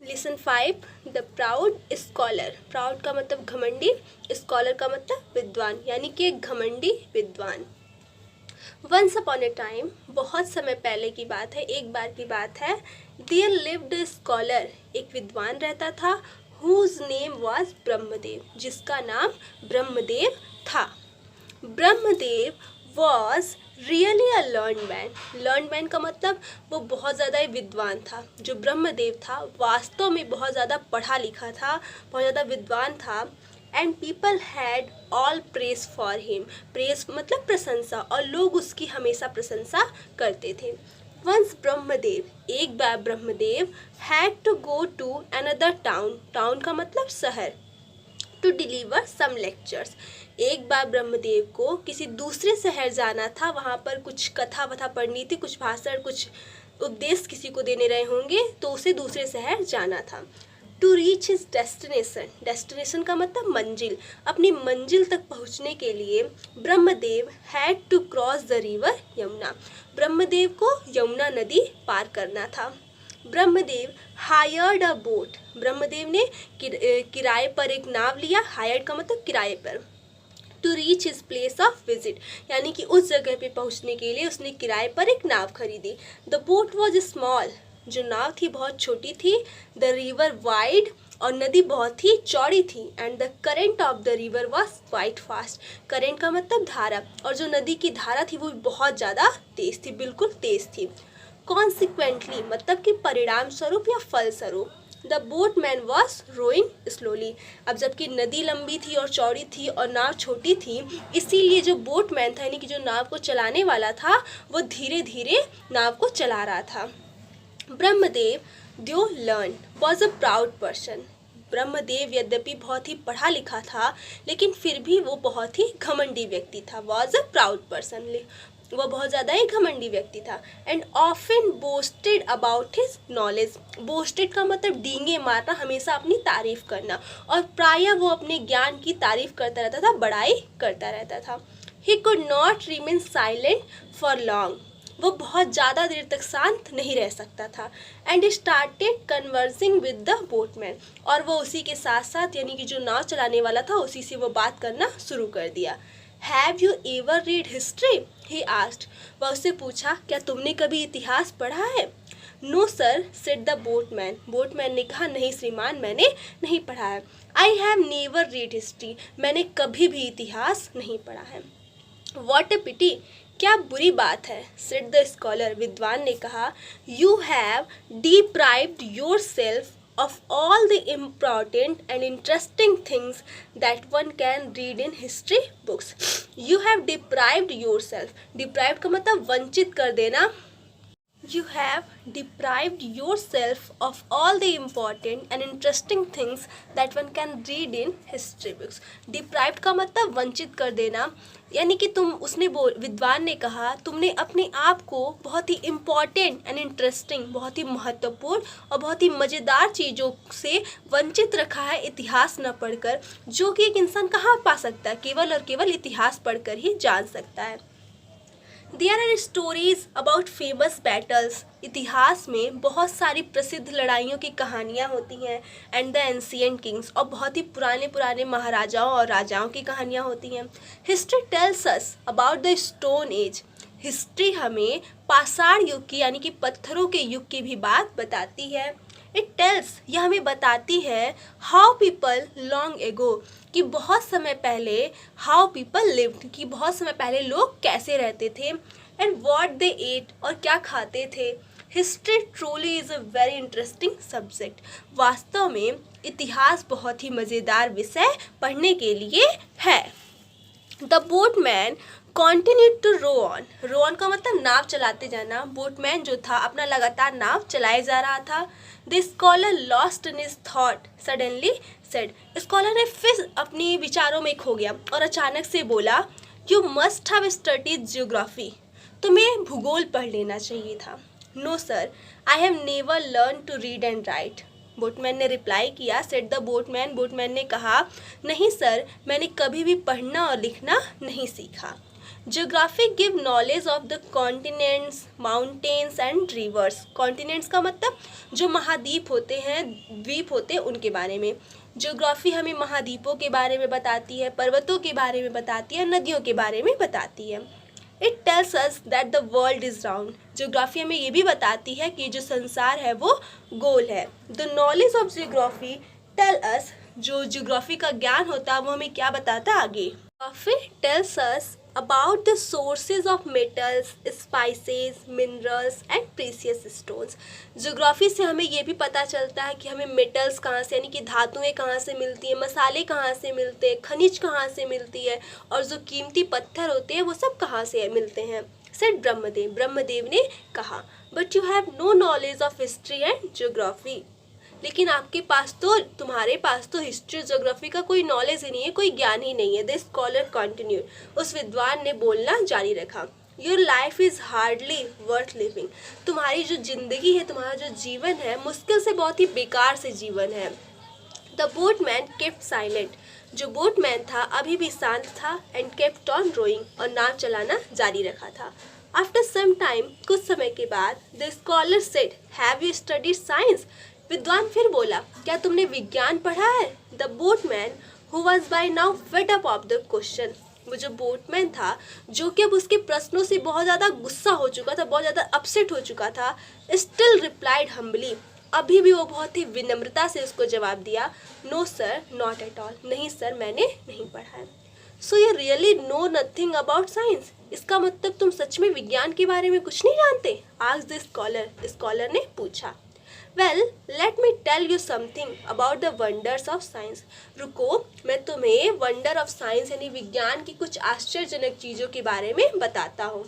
Lesson 5 the proud scholar. Proud का मतलब घमंडी, स्कॉलर का मतलब विद्वान, यानी कि एक घमंडी विद्वान। वंस अपॉन ए टाइम, बहुत समय पहले की बात है, एक बार की बात है। देयर लिव्ड ए स्कॉलर, एक विद्वान रहता था। हुज नेम वाज ब्रह्मदेव, जिसका नाम ब्रह्मदेव था। Brahmadev was really a learn man. Learn man का मतलब वो बहुत ज़्यादा ही विद्वान था। जो ब्रह्मदेव था वास्तव में बहुत ज़्यादा पढ़ा लिखा था, बहुत ज़्यादा विद्वान था। And people had all praise for him. Praise मतलब प्रशंसा, और लोग उसकी हमेशा प्रशंसा करते थे। वंस ब्रह्मदेव, एक बार Brahmadev had to go to another town. Town का मतलब शहर। टू डिलीवर सम लेक्चर्स, एक बार ब्रह्मदेव को किसी दूसरे शहर जाना था, वहाँ पर कुछ कथा वथा पढ़नी थी, कुछ भाषण, कुछ उपदेश किसी को देने रहे होंगे, तो उसे दूसरे शहर जाना था। To reach his destination, destination का मतलब मंजिल, अपनी मंजिल तक पहुँचने के लिए Brahmadev had to cross the river Yamuna. Brahmadev को यमुना नदी पार करना था। Brahmadev hired a boat, Brahmadev ने किराए पर एक नाव लिया। हायर्ड का मतलब किराए पर। To reach his place of visit, यानी कि उस जगह पे पहुंचने के लिए उसने किराए पर एक नाव खरीदी। द बोट वॉज स्मॉल, जो नाव थी बहुत छोटी थी। द रिवर वाइड, और नदी बहुत ही चौड़ी थी। And the current of the river was quite fast, current का मतलब धारा, और जो नदी की धारा थी वो बहुत ज़्यादा तेज थी, बिल्कुल तेज थी। कॉन्सिक्वेंटली मतलब कि परिणाम स्वरूप या फल स्वरूप। The boatman was rowing slowly, अब जबकि नदी लंबी थी और चौड़ी थी और नाव छोटी थी, इसीलिए जो बोट मैन था, यानी कि जो नाव को चलाने वाला था, वो धीरे धीरे नाव को चला रहा था। ब्रह्मदेव दो learn was a proud person, Brahmadev यद्यपि बहुत ही पढ़ा लिखा था, लेकिन फिर भी वो बहुत ही घमंडी व्यक्ति था। वॉज अ प्राउड पर्सन, वो बहुत ज़्यादा ही घमंडी व्यक्ति था। And often boasted about his knowledge, boasted का मतलब डींगे मारना, हमेशा अपनी तारीफ करना, और प्रायः वो अपने ज्ञान की तारीफ करता रहता था, बड़ाई करता रहता था। He could not remain silent for long, वो बहुत ज़्यादा देर तक शांत नहीं रह सकता था। And started conversing with the boatman, और वो उसी के साथ साथ, यानी कि जो नाव चलाने वाला था, उसी से वो बात करना शुरू कर दिया। Have you ever read history, he asked, वह उससे पूछा, क्या तुमने कभी इतिहास पढ़ा है? No sir said the boatman, boatman ने कहा, नहीं श्रीमान, मैंने नहीं पढ़ा है। I have never read history, मैंने कभी भी इतिहास नहीं पढ़ा है। वॉट ए पिटी, क्या बुरी बात है। सेड द स्कॉलर, विद्वान ने कहा, you have deprived your self of all the important and interesting things that one can read in history books. You have deprived yourself, deprived का मतलब वंचित कर देना। You have deprived yourself of all the important and interesting things that one can read in history books. Deprived का मतलब वंचित कर देना, यानी कि विद्वान ने कहा, तुमने अपने आप को बहुत ही इम्पॉर्टेंट एंड इंटरेस्टिंग, बहुत ही महत्वपूर्ण और बहुत ही मज़ेदार चीज़ों से वंचित रखा है इतिहास न पढ़कर, जो कि एक इंसान कहाँ पा सकता है, केवल और केवल इतिहास पढ़कर ही जान सकता है। There are stories about famous battles. इतिहास में बहुत सारी प्रसिद्ध लड़ाइयों की कहानियाँ होती हैं। एंड द एंशियंट किंग्स, और बहुत ही पुराने पुराने महाराजाओं और राजाओं की कहानियाँ होती हैं। History tales us about the stone age, history हमें पाषाण युग की, यानी कि पत्थरों के युग की भी बात बताती है। इट टेल्स, यह हमें बताती है, हाउ पीपल लॉन्ग एगो, कि बहुत समय पहले, हाउ पीपल लिव्ड, कि बहुत समय पहले लोग कैसे रहते थे। एंड व्हाट दे एट, और क्या खाते थे। History truly is a very interesting subject, वास्तव में इतिहास बहुत ही मज़ेदार विषय पढ़ने के लिए है। The boatman continued to row on, row on का मतलब नाव चलाते जाना। बोटमैन जो था अपना लगातार नाव चलाए जा रहा था। The scholar lost in his thought suddenly said, scholar ने फिर अपनी विचारों में खो गया और अचानक से बोला, you must have studied geography, तुम्हें भूगोल पढ़ लेना चाहिए था। No sir I have never learn to read and write, boatman ने रिप्लाई किया। सेड द बोटमैन, बोटमैन ने कहा, नहीं सर, मैंने कभी भी पढ़ना और लिखना नहीं सीखा। Geography give knowledge of the continents, mountains and reverse. Continents का मतलब जो महाद्वीप होते हैं, द्वीप होते हैं, उनके बारे में। ज्योग्राफी हमें महाद्वीपों के बारे में बताती है, पर्वतों के बारे में बताती है, नदियों के बारे में बताती है। It tells us that the world is round. Geography हमें ये भी बताती है कि जो संसार है वो गोल है। The knowledge of geography tell us, जो ज्योग्राफी का ज्ञान होता है वो हमें क्या बताता है आगे। Geography tells us about the sources of metals, spices, minerals and precious stones। Geography से हमें ये भी पता चलता है कि हमें मेटल्स कहाँ से, यानी कि धातुएं कहाँ से मिलती हैं, मसाले कहाँ से मिलते हैं, खनिज कहाँ से मिलती है, और जो कीमती पत्थर होते हैं वो सब कहाँ से मिलते हैं। सेड ब्रह्मदेव, ब्रह्मदेव ने कहा, but you have no knowledge of history and geography. लेकिन आपके पास तो, तुम्हारे पास तो हिस्ट्री ज्योग्राफी का कोई नॉलेज ही नहीं है, कोई ज्ञान ही नहीं है। द स्कॉलर कंटिन्यूड, उस विद्वान ने बोलना जारी रखा। Your life is hardly worth living. तुम्हारी जो जिंदगी है, तुम्हारा जो जीवन है, मुश्किल से बहुत ही बेकार से जीवन है। द बोटमैन केप्ट साइलेंट, जो बोटमैन था अभी भी शांत था। एंड केप्ट ऑन रोइंग, और नाव चलाना जारी रखा था। आफ्टर सम टाइम, कुछ समय के बाद, the scholar said, have you studied science. विद्वान फिर बोला, क्या तुमने विज्ञान पढ़ा है। The boatman who was by now fed up of the question, वो जो बोटमैन था जो कि अब उसके प्रश्नों से बहुत ज़्यादा गुस्सा हो चुका था, बहुत ज़्यादा अपसेट हो चुका था, स्टिल रिप्लाइड हम्बली, अभी भी वो बहुत ही विनम्रता से उसको जवाब दिया, no sir, not at all, नहीं सर, मैंने नहीं पढ़ा है। So you really know nothing about science, इसका मतलब तुम सच में विज्ञान के बारे में कुछ नहीं जानते। आस्क्ड द स्कॉलर, स्कॉलर ने पूछा। Well let me tell you something about the wonders of science. रुको, मैं तुम्हें वंडर ऑफ साइंस यानी विज्ञान की कुछ आश्चर्यजनक चीज़ों के बारे में बताता हूँ।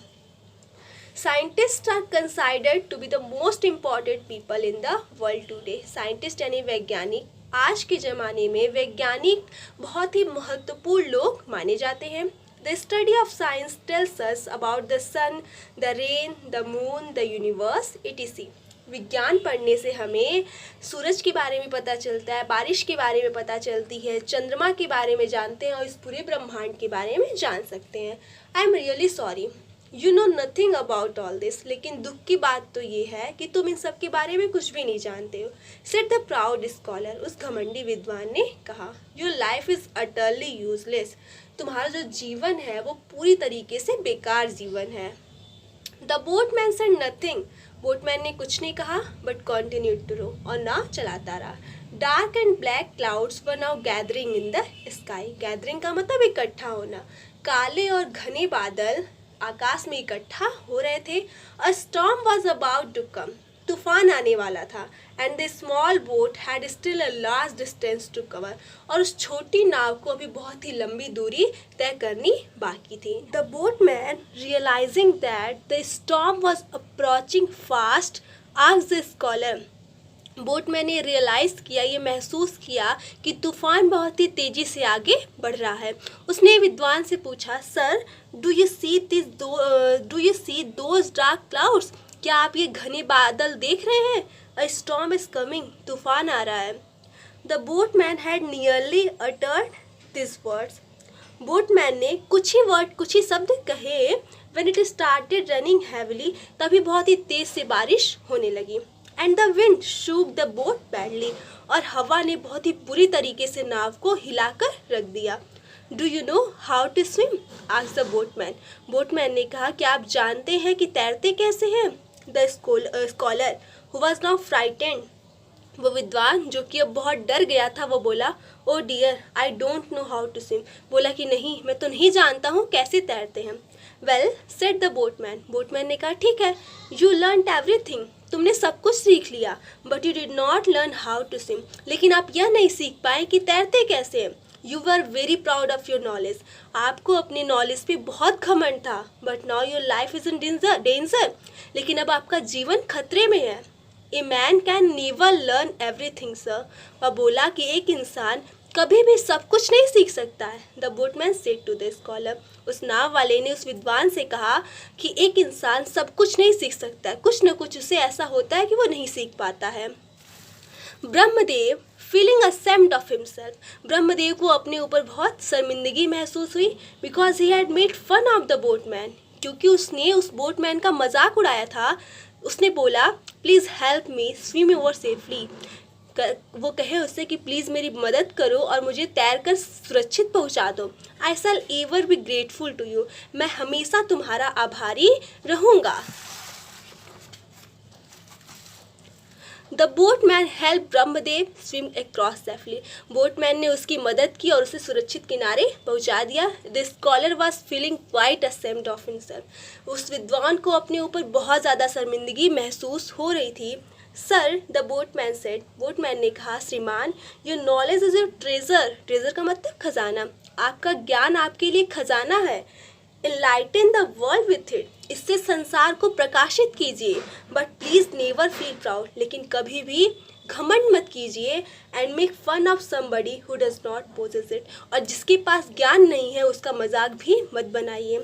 Scientist are considered to be the most important people in the world today. Scientist यानी वैज्ञानिक, आज के ज़माने में वैज्ञानिक बहुत ही महत्वपूर्ण लोग माने जाते हैं। The study of science tells us about the sun, the rain, the moon, the universe, etc। विज्ञान पढ़ने से हमें सूरज के बारे में पता चलता है, बारिश के बारे में पता चलती है, चंद्रमा के बारे में जानते हैं, और इस पूरे ब्रह्मांड के बारे में जान सकते हैं। I am really sorry, you know nothing about all this. लेकिन दुख की बात तो ये है कि तुम इन सब के बारे में कुछ भी नहीं जानते हो। सेड द प्राउड स्कॉलर, उस घमंडी विद्वान ने कहा, your life is utterly useless. तुम्हारा जो जीवन है वो पूरी तरीके से बेकार जीवन है। The boatman said nothing, boatman ने कुछ नहीं कहा, बट कॉन्टिन्यूड टू रो, और नाव चलाता रहा। Dark and black clouds were now gathering in the sky. Gathering का मतलब इकट्ठा होना। काले और घने बादल आकाश में इकट्ठा हो रहे थे। A storm was about to come, तूफान आने वाला था। And the small boat had still a large distance to cover, और उस छोटी नाव को अभी बहुत ही लंबी दूरी तय करनी बाकी थी। The boatman realising that the storm was approaching fast asked the scholar. Boatman ने रियलाइज़ किया, ये महसूस किया कि तूफान बहुत ही तेज़ी से आगे बढ़ रहा है। उसने विद्वान से पूछा, sir do you see those dark clouds, क्या आप ये घने बादल देख रहे हैं। अ स्टॉर्म इज कमिंग, तूफान आ रहा है। The boatman had nearly uttered this words, boatman ने कुछ ही शब्द कहे। When it started running heavily, तभी बहुत ही तेज से बारिश होने लगी। And the wind shook the boat badly, और हवा ने बहुत ही बुरी तरीके से नाव को हिलाकर रख दिया। Do you know how to swim, asked the boatman. Boatman ने कहा, क्या आप जानते हैं कि तैरते कैसे हैं। The scholar who was now frightened, वो विद्वान जो कि अब बहुत डर गया था, वो बोला, oh dear I don't know how to swim, बोला कि नहीं, मैं तो नहीं जानता हूँ कैसे तैरते हैं। Well said the boatman, boatman ने कहा, ठीक है, यू लर्न एवरीथिंग, तुमने सब कुछ सीख लिया, but you did not learn how to swim, लेकिन आप यह नहीं सीख पाए कि तैरते कैसे हैं। You were very proud of your knowledge, आपको अपनी नॉलेज पे बहुत घमंड था, but now your life is in danger, लेकिन अब आपका जीवन खतरे में है। A man can never learn everything sir, वह बोला कि एक इंसान कभी भी सब कुछ नहीं सीख सकता है। The boatman said to the scholar, उस नाव वाले ने उस विद्वान से कहा कि एक इंसान सब कुछ नहीं सीख सकता है, कुछ न कुछ उसे ऐसा होता है कि वो नहीं सीख पाता है। Brahmadev feeling ashamed of himself, Brahmadev को अपने ऊपर बहुत शर्मिंदगी महसूस हुई, because he had made fun of the boatman, क्योंकि उसने उस बोटमैन का मजाक उड़ाया था। उसने बोला, please help me swim over safely, वो कहे उससे कि प्लीज़ मेरी मदद करो और मुझे तैरकर सुरक्षित पहुंचा दो। I shall ever be grateful to you, मैं हमेशा तुम्हारा आभारी रहूँगा। The boatman help Brahmadev swim across safely, boatman ने उसकी मदद की और उसे सुरक्षित किनारे पहुंचा दिया। The scholar was feeling quite ashamed of himself, उस विद्वान को अपने ऊपर बहुत ज़्यादा शर्मिंदगी महसूस हो रही थी। Sir, the boatman said, boatman ने कहा, श्रीमान, your knowledge is your treasure, treasure का मतलब खजाना, आपका ज्ञान आपके लिए खजाना है। Enlighten the world with it, इससे संसार को प्रकाशित कीजिए। But please never feel proud, लेकिन कभी भी घमंड मत कीजिए। And make fun of somebody who does not possess it, और जिसके पास ज्ञान नहीं है उसका मजाक भी मत बनाइए।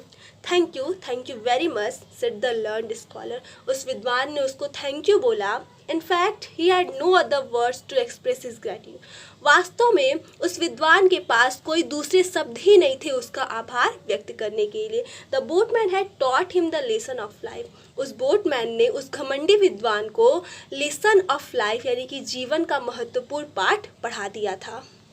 Thank you very much, said the learned scholar, उस विद्वान ने उसको थैंक यू बोला। In fact, he had no other words to express his gratitude. वास्तव में उस विद्वान के पास कोई दूसरे शब्द ही नहीं थे उसका आभार व्यक्त करने के लिए। The boatman had taught him the lesson of life. उस बोटमैन ने उस घमंडी विद्वान को lesson of life यानी कि जीवन का महत्वपूर्ण पाठ पढ़ा दिया था।